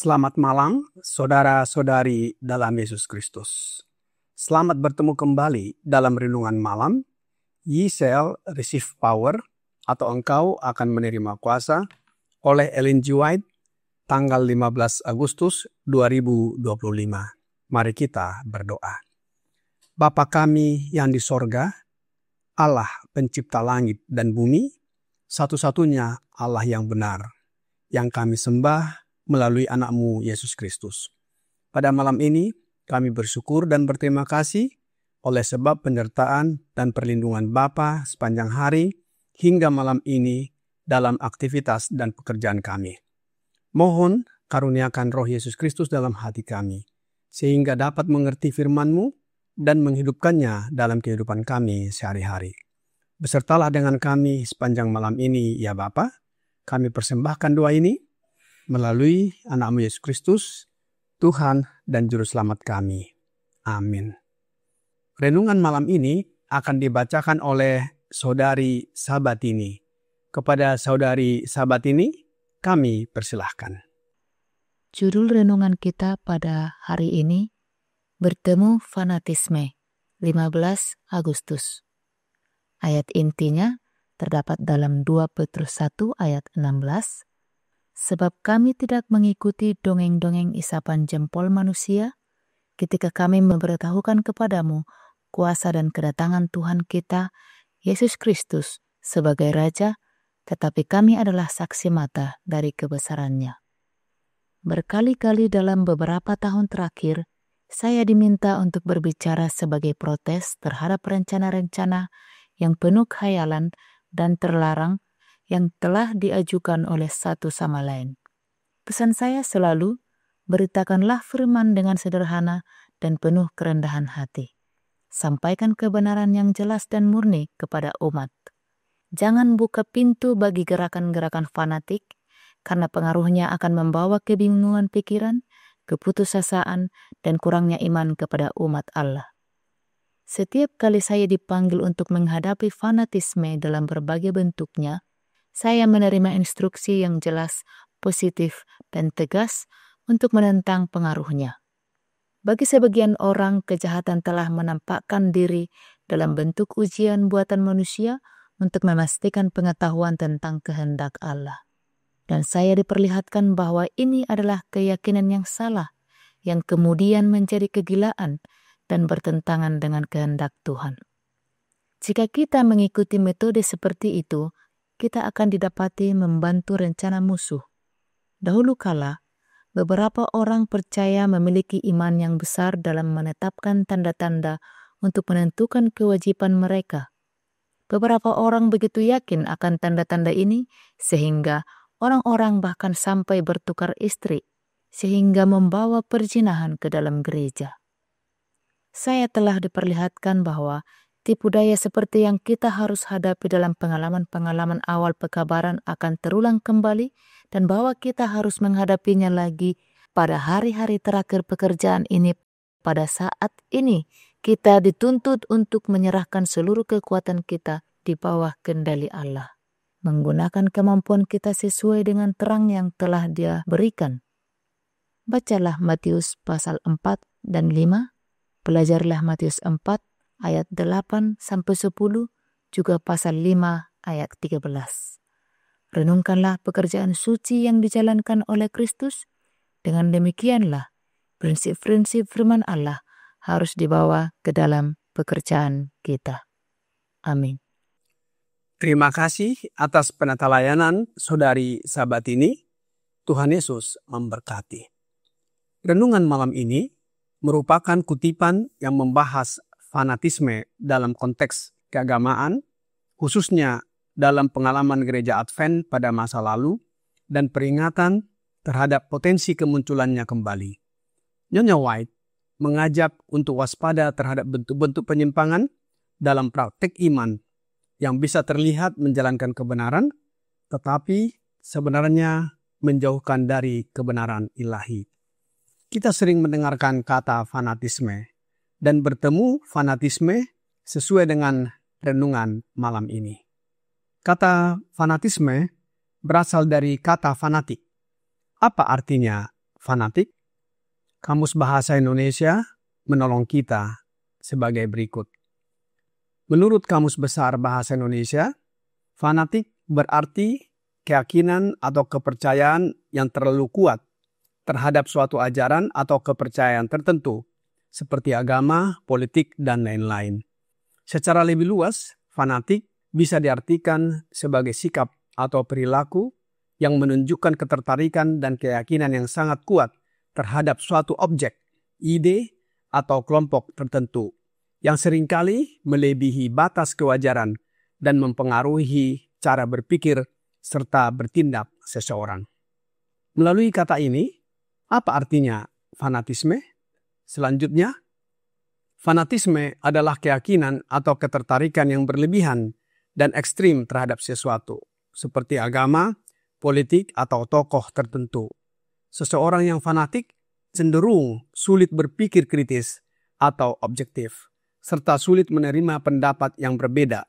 Selamat malam, saudara-saudari dalam Yesus Kristus. Selamat bertemu kembali dalam renungan malam. Ye shall receive power, atau engkau akan menerima kuasa, oleh Ellen G. White, tanggal 15 Agustus 2025. Mari kita berdoa. Bapa kami yang di sorga, Allah pencipta langit dan bumi, satu-satunya Allah yang benar, yang kami sembah melalui anak-Mu Yesus Kristus. Pada malam ini, kami bersyukur dan berterima kasih oleh sebab penyertaan dan perlindungan Bapa sepanjang hari hingga malam ini dalam aktivitas dan pekerjaan kami. Mohon karuniakan Roh Yesus Kristus dalam hati kami, sehingga dapat mengerti firman-Mu dan menghidupkannya dalam kehidupan kami sehari-hari. Besertalah dengan kami sepanjang malam ini, ya Bapa. Kami persembahkan doa ini melalui anak-Mu Yesus Kristus, Tuhan dan Juru Selamat kami. Amin. Renungan malam ini akan dibacakan oleh Saudari Sabatini. Kepada Saudari Sabatini, kami persilahkan. Judul renungan kita pada hari ini, Bertemu Fanatisme, 15 Agustus. Ayat intinya terdapat dalam 2 Petrus 1 ayat 16, sebab kami tidak mengikuti dongeng-dongeng isapan jempol manusia ketika kami memberitahukan kepadamu kuasa dan kedatangan Tuhan kita, Yesus Kristus, sebagai Raja, tetapi kami adalah saksi mata dari kebesarannya. Berkali-kali dalam beberapa tahun terakhir, saya diminta untuk berbicara sebagai protes terhadap rencana-rencana yang penuh khayalan dan terlarang yang telah diajukan oleh satu sama lain. Pesan saya selalu, beritakanlah firman dengan sederhana dan penuh kerendahan hati. Sampaikan kebenaran yang jelas dan murni kepada umat. Jangan buka pintu bagi gerakan-gerakan fanatik, karena pengaruhnya akan membawa kebingungan pikiran, keputusasaan, dan kurangnya iman kepada umat Allah. Setiap kali saya dipanggil untuk menghadapi fanatisme dalam berbagai bentuknya, saya menerima instruksi yang jelas, positif, dan tegas untuk menentang pengaruhnya. Bagi sebagian orang, kejahatan telah menampakkan diri dalam bentuk ujian buatan manusia untuk memastikan pengetahuan tentang kehendak Allah. Dan saya diperlihatkan bahwa ini adalah keyakinan yang salah, yang kemudian menjadi kegilaan dan bertentangan dengan kehendak Tuhan. Jika kita mengikuti metode seperti itu, kita akan didapati membantu rencana musuh. Dahulu kala, beberapa orang percaya memiliki iman yang besar dalam menetapkan tanda-tanda untuk menentukan kewajiban mereka. Beberapa orang begitu yakin akan tanda-tanda ini, sehingga orang-orang bahkan sampai bertukar istri, sehingga membawa perzinahan ke dalam gereja. Saya telah diperlihatkan bahwa tipu daya seperti yang kita harus hadapi dalam pengalaman-pengalaman awal pekabaran akan terulang kembali dan bahwa kita harus menghadapinya lagi pada hari-hari terakhir pekerjaan ini. Pada saat ini, kita dituntut untuk menyerahkan seluruh kekuatan kita di bawah kendali Allah, menggunakan kemampuan kita sesuai dengan terang yang telah Dia berikan. Bacalah Matius pasal 4 dan 5, belajarlah Matius 4, ayat 8-10, juga pasal 5 ayat 13. Renungkanlah pekerjaan suci yang dijalankan oleh Kristus. Dengan demikianlah, prinsip-prinsip firman Allah harus dibawa ke dalam pekerjaan kita. Amin. Terima kasih atas penata layanan Saudari Sabatini. Tuhan Yesus memberkati. Renungan malam ini merupakan kutipan yang membahas fanatisme dalam konteks keagamaan, khususnya dalam pengalaman gereja Advent pada masa lalu dan peringatan terhadap potensi kemunculannya kembali. Nyonya White mengajak untuk waspada terhadap bentuk-bentuk penyimpangan dalam praktik iman yang bisa terlihat menjalankan kebenaran, tetapi sebenarnya menjauhkan dari kebenaran ilahi. Kita sering mendengarkan kata fanatisme dan bertemu fanatisme sesuai dengan renungan malam ini. Kata fanatisme berasal dari kata fanatik. Apa artinya fanatik? Kamus Bahasa Indonesia menolong kita sebagai berikut. Menurut Kamus Besar Bahasa Indonesia, fanatik berarti keyakinan atau kepercayaan yang terlalu kuat terhadap suatu ajaran atau kepercayaan tertentu, seperti agama, politik, dan lain-lain. Secara lebih luas, fanatik bisa diartikan sebagai sikap atau perilaku yang menunjukkan ketertarikan dan keyakinan yang sangat kuat terhadap suatu objek, ide, atau kelompok tertentu yang seringkali melebihi batas kewajaran dan mempengaruhi cara berpikir serta bertindak seseorang. Melalui kata ini, apa artinya fanatisme? Selanjutnya, fanatisme adalah keyakinan atau ketertarikan yang berlebihan dan ekstrim terhadap sesuatu, seperti agama, politik, atau tokoh tertentu. Seseorang yang fanatik cenderung sulit berpikir kritis atau objektif, serta sulit menerima pendapat yang berbeda.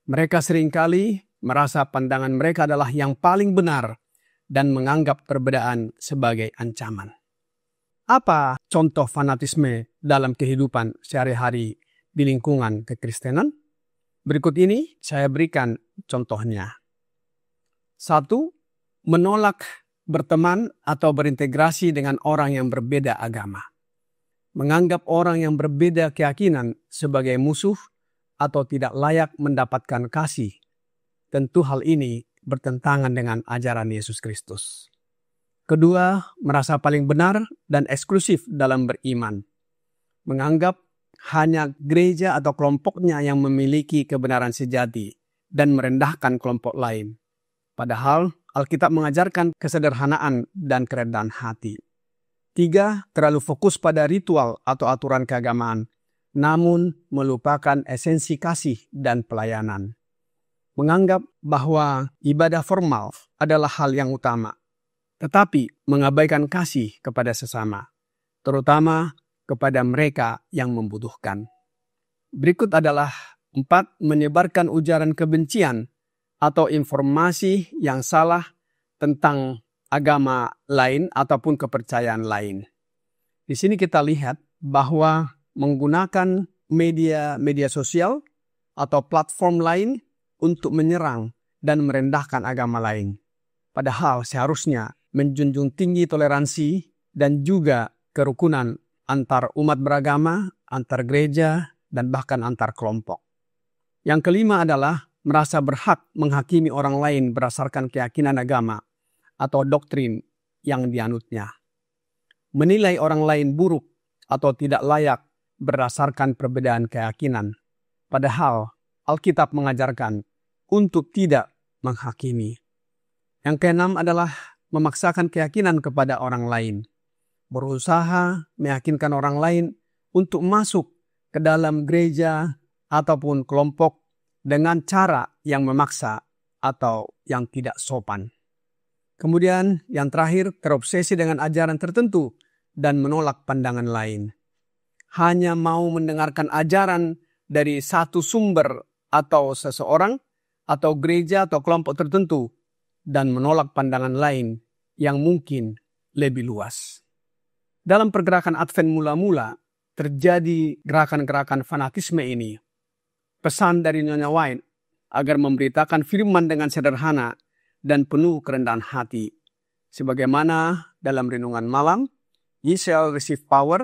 Mereka seringkali merasa pandangan mereka adalah yang paling benar dan menganggap perbedaan sebagai ancaman. Apa contoh fanatisme dalam kehidupan sehari-hari di lingkungan kekristenan? Berikut ini saya berikan contohnya. 1. Menolak berteman atau berintegrasi dengan orang yang berbeda agama. Menganggap orang yang berbeda keyakinan sebagai musuh atau tidak layak mendapatkan kasih. Tentu hal ini bertentangan dengan ajaran Yesus Kristus. 2. Merasa paling benar dan eksklusif dalam beriman. Menganggap hanya gereja atau kelompoknya yang memiliki kebenaran sejati dan merendahkan kelompok lain. Padahal Alkitab mengajarkan kesederhanaan dan kerendahan hati. 3. Terlalu fokus pada ritual atau aturan keagamaan, namun melupakan esensi kasih dan pelayanan. Menganggap bahwa ibadah formal adalah hal yang utama, tetapi mengabaikan kasih kepada sesama, terutama kepada mereka yang membutuhkan. Berikut adalah 4. Menyebarkan ujaran kebencian atau informasi yang salah tentang agama lain ataupun kepercayaan lain. Di sini kita lihat bahwa menggunakan media sosial atau platform lain untuk menyerang dan merendahkan agama lain. Padahal seharusnya menjunjung tinggi toleransi dan juga kerukunan antar umat beragama, antar gereja, dan bahkan antar kelompok. Yang kelima adalah merasa berhak menghakimi orang lain berdasarkan keyakinan agama atau doktrin yang dianutnya. Menilai orang lain buruk atau tidak layak berdasarkan perbedaan keyakinan. Padahal Alkitab mengajarkan untuk tidak menghakimi. Yang keenam adalah memaksakan keyakinan kepada orang lain. Berusaha meyakinkan orang lain untuk masuk ke dalam gereja ataupun kelompok dengan cara yang memaksa atau yang tidak sopan. Kemudian yang terakhir, terobsesi dengan ajaran tertentu dan menolak pandangan lain. Hanya mau mendengarkan ajaran dari satu sumber atau seseorang atau gereja atau kelompok tertentu dan menolak pandangan lain yang mungkin lebih luas. Dalam pergerakan Advent mula-mula terjadi gerakan-gerakan fanatisme ini. Pesan dari Nyonya White agar memberitakan firman dengan sederhana dan penuh kerendahan hati. Sebagaimana dalam renungan malam, Ye shall receive power,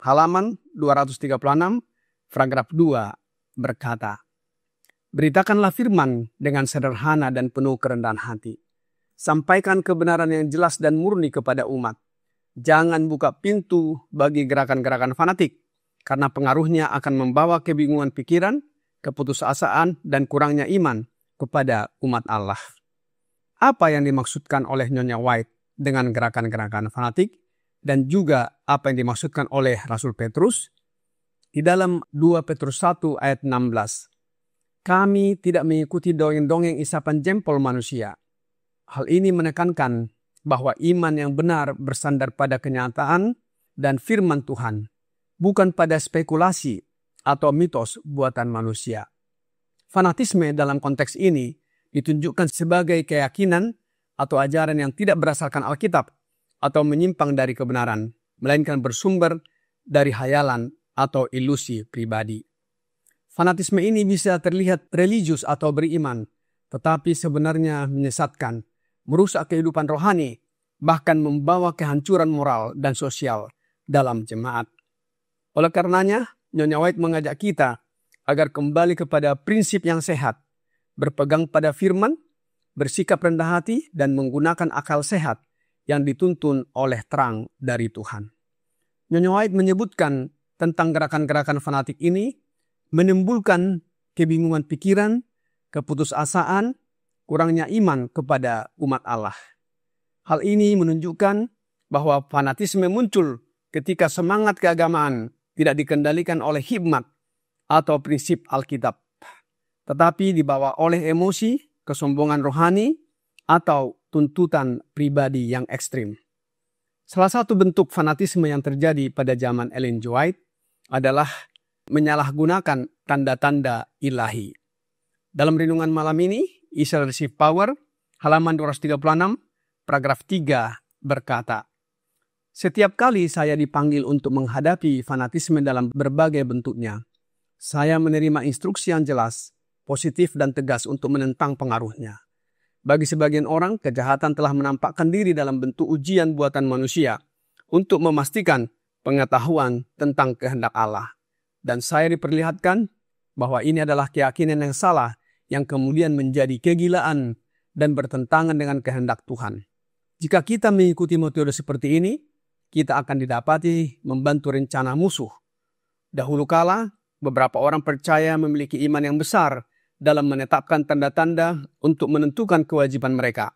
halaman 236, paragraf 2 berkata, beritakanlah firman dengan sederhana dan penuh kerendahan hati. Sampaikan kebenaran yang jelas dan murni kepada umat. Jangan buka pintu bagi gerakan-gerakan fanatik, karena pengaruhnya akan membawa kebingungan pikiran, keputusasaan, dan kurangnya iman kepada umat Allah. Apa yang dimaksudkan oleh Nyonya White dengan gerakan-gerakan fanatik, dan juga apa yang dimaksudkan oleh Rasul Petrus? Di dalam 2 Petrus 1 ayat 16, kami tidak mengikuti dongeng-dongeng isapan jempol manusia. Hal ini menekankan bahwa iman yang benar bersandar pada kenyataan dan firman Tuhan, bukan pada spekulasi atau mitos buatan manusia. Fanatisme dalam konteks ini ditunjukkan sebagai keyakinan atau ajaran yang tidak berdasarkan Alkitab atau menyimpang dari kebenaran, melainkan bersumber dari hayalan atau ilusi pribadi. Fanatisme ini bisa terlihat religius atau beriman, tetapi sebenarnya menyesatkan, merusak kehidupan rohani, bahkan membawa kehancuran moral dan sosial dalam jemaat. Oleh karenanya, Nyonya White mengajak kita agar kembali kepada prinsip yang sehat, berpegang pada firman, bersikap rendah hati, dan menggunakan akal sehat yang dituntun oleh terang dari Tuhan. Nyonya White menyebutkan tentang gerakan-gerakan fanatik ini menimbulkan kebingungan pikiran, keputusasaan, kurangnya iman kepada umat Allah. Hal ini menunjukkan bahwa fanatisme muncul ketika semangat keagamaan tidak dikendalikan oleh hikmat atau prinsip Alkitab, tetapi dibawa oleh emosi, kesombongan rohani, atau tuntutan pribadi yang ekstrim. Salah satu bentuk fanatisme yang terjadi pada zaman Ellen G. White adalah menyalahgunakan tanda-tanda ilahi. Dalam renungan malam ini, You Shall Receive Power, halaman 236, paragraf 3 berkata, setiap kali saya dipanggil untuk menghadapi fanatisme dalam berbagai bentuknya, saya menerima instruksi yang jelas, positif dan tegas untuk menentang pengaruhnya. Bagi sebagian orang, kejahatan telah menampakkan diri dalam bentuk ujian buatan manusia untuk memastikan pengetahuan tentang kehendak Allah. Dan saya diperlihatkan bahwa ini adalah keyakinan yang salah yang kemudian menjadi kegilaan dan bertentangan dengan kehendak Tuhan. Jika kita mengikuti metode seperti ini, kita akan didapati membantu rencana musuh. Dahulu kala, beberapa orang percaya memiliki iman yang besar dalam menetapkan tanda-tanda untuk menentukan kewajiban mereka.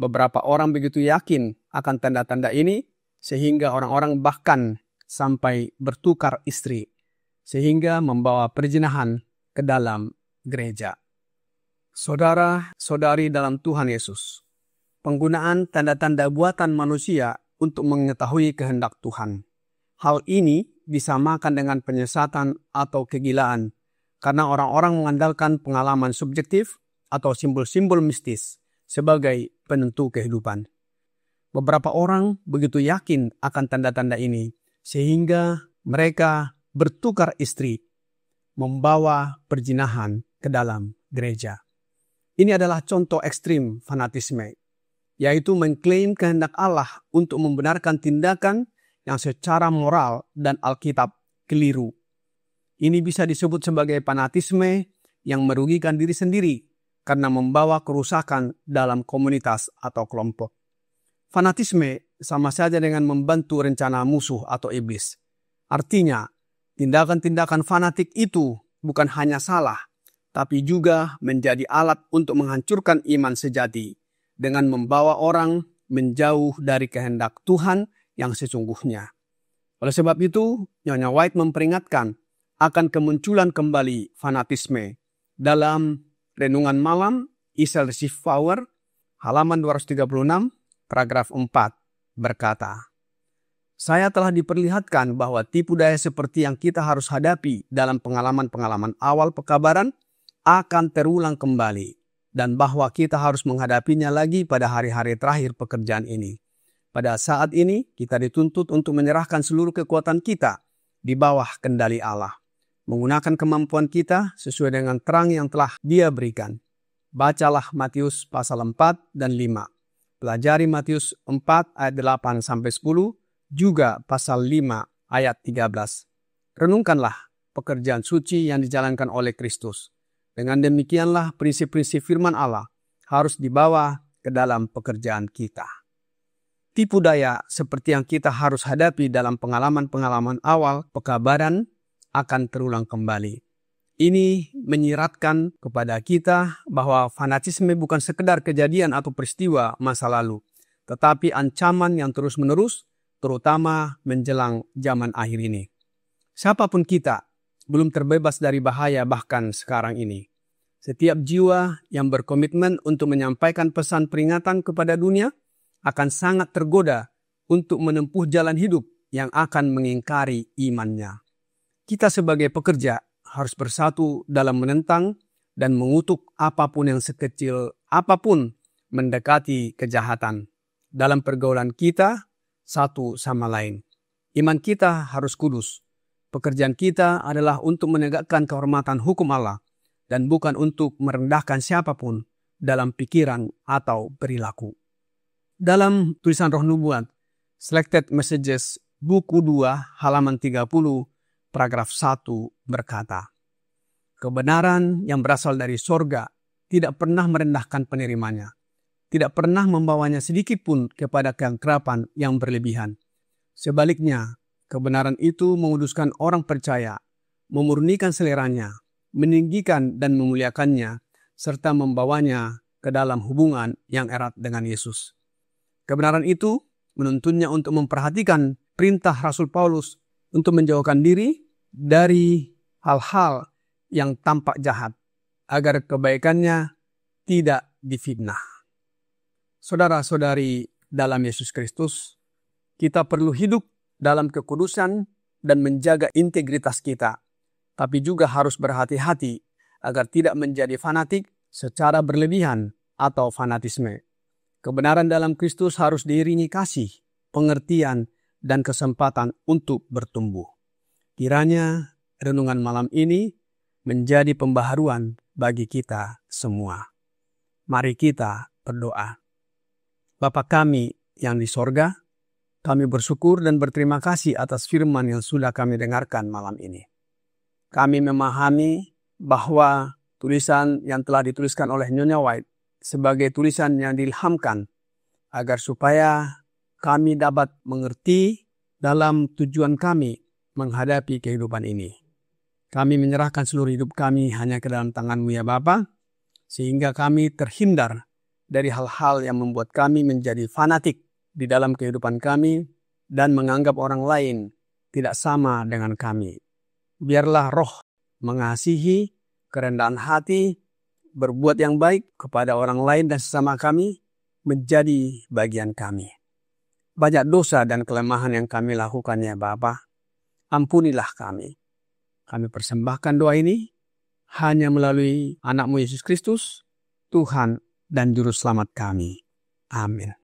Beberapa orang begitu yakin akan tanda-tanda ini, sehingga orang-orang bahkan sampai bertukar istri, sehingga membawa perzinahan ke dalam gereja. Saudara-saudari dalam Tuhan Yesus, penggunaan tanda-tanda buatan manusia untuk mengetahui kehendak Tuhan. Hal ini disamakan dengan penyesatan atau kegilaan, karena orang-orang mengandalkan pengalaman subjektif atau simbol-simbol mistis sebagai penentu kehidupan. Beberapa orang begitu yakin akan tanda-tanda ini, sehingga mereka bertukar istri, membawa perzinahan ke dalam gereja. Ini adalah contoh ekstrim fanatisme, yaitu mengklaim kehendak Allah untuk membenarkan tindakan yang secara moral dan Alkitab keliru. Ini bisa disebut sebagai fanatisme yang merugikan diri sendiri karena membawa kerusakan dalam komunitas atau kelompok. Fanatisme sama saja dengan membantu rencana musuh atau iblis. Artinya, tindakan-tindakan fanatik itu bukan hanya salah, tapi juga menjadi alat untuk menghancurkan iman sejati dengan membawa orang menjauh dari kehendak Tuhan yang sesungguhnya. Oleh sebab itu, Nyonya White memperingatkan akan kemunculan kembali fanatisme. Dalam renungan malam, You Shall Receive Power, halaman 236, paragraf 4, berkata, saya telah diperlihatkan bahwa tipu daya seperti yang kita harus hadapi dalam pengalaman-pengalaman awal pekabaran akan terulang kembali, dan bahwa kita harus menghadapinya lagi pada hari-hari terakhir pekerjaan ini. Pada saat ini, kita dituntut untuk menyerahkan seluruh kekuatan kita di bawah kendali Allah, menggunakan kemampuan kita sesuai dengan terang yang telah Dia berikan. Bacalah Matius pasal 4 dan 5. Pelajari Matius 4 ayat 8-10, juga pasal 5 ayat 13. Renungkanlah pekerjaan suci yang dijalankan oleh Kristus. Dengan demikianlah prinsip-prinsip firman Allah harus dibawa ke ke dalam pekerjaan kita. Tipu daya seperti yang kita harus hadapi dalam pengalaman-pengalaman awal pekabaran akan terulang kembali. Ini menyiratkan kepada kita bahwa fanatisme bukan sekedar kejadian atau peristiwa masa lalu, tetapi ancaman yang terus-menerus, terutama menjelang zaman akhir ini. Siapapun kita belum terbebas dari bahaya bahkan sekarang ini. Setiap jiwa yang berkomitmen untuk menyampaikan pesan peringatan kepada dunia akan sangat tergoda untuk menempuh jalan hidup yang akan mengingkari imannya. Kita sebagai pekerja harus bersatu dalam menentang dan mengutuk apapun yang sekecil apapun mendekati kejahatan. Dalam pergaulan kita satu sama lain. Iman kita harus kudus. Pekerjaan kita adalah untuk menegakkan kehormatan hukum Allah dan bukan untuk merendahkan siapapun dalam pikiran atau perilaku. Dalam tulisan Roh Nubuat, Selected Messages, buku 2, halaman 30, paragraf 1 berkata, kebenaran yang berasal dari sorga tidak pernah merendahkan penerimanya, tidak pernah membawanya sedikit pun kepada keangkrapan yang berlebihan. Sebaliknya, kebenaran itu menguduskan orang percaya, memurnikan seleranya, meninggikan dan memuliakannya, serta membawanya ke dalam hubungan yang erat dengan Yesus. Kebenaran itu menuntunnya untuk memperhatikan perintah Rasul Paulus untuk menjauhkan diri dari hal-hal yang tampak jahat, agar kebaikannya tidak difitnah. Saudara-saudari dalam Yesus Kristus, kita perlu hidup dalam kekudusan dan menjaga integritas kita, tapi juga harus berhati-hati agar tidak menjadi fanatik secara berlebihan atau fanatisme. Kebenaran dalam Kristus harus diiringi kasih, pengertian, dan kesempatan untuk bertumbuh. Kiranya renungan malam ini menjadi pembaharuan bagi kita semua. Mari kita berdoa. Bapa kami yang di sorga, kami bersyukur dan berterima kasih atas firman yang sudah kami dengarkan malam ini. Kami memahami bahwa tulisan yang telah dituliskan oleh Nyonya White sebagai tulisan yang diilhamkan agar supaya kami dapat mengerti dalam tujuan kami menghadapi kehidupan ini. Kami menyerahkan seluruh hidup kami hanya ke dalam tangan-Mu ya Bapa, sehingga kami terhindar dari hal-hal yang membuat kami menjadi fanatik di dalam kehidupan kami dan menganggap orang lain tidak sama dengan kami. Biarlah Roh mengasihi, kerendahan hati, berbuat yang baik kepada orang lain dan sesama kami menjadi bagian kami. Banyak dosa dan kelemahan yang kami lakukan ya Bapa, ampunilah kami. Kami persembahkan doa ini hanya melalui anak-Mu Yesus Kristus, Tuhan dan Juru Selamat kami. Amin.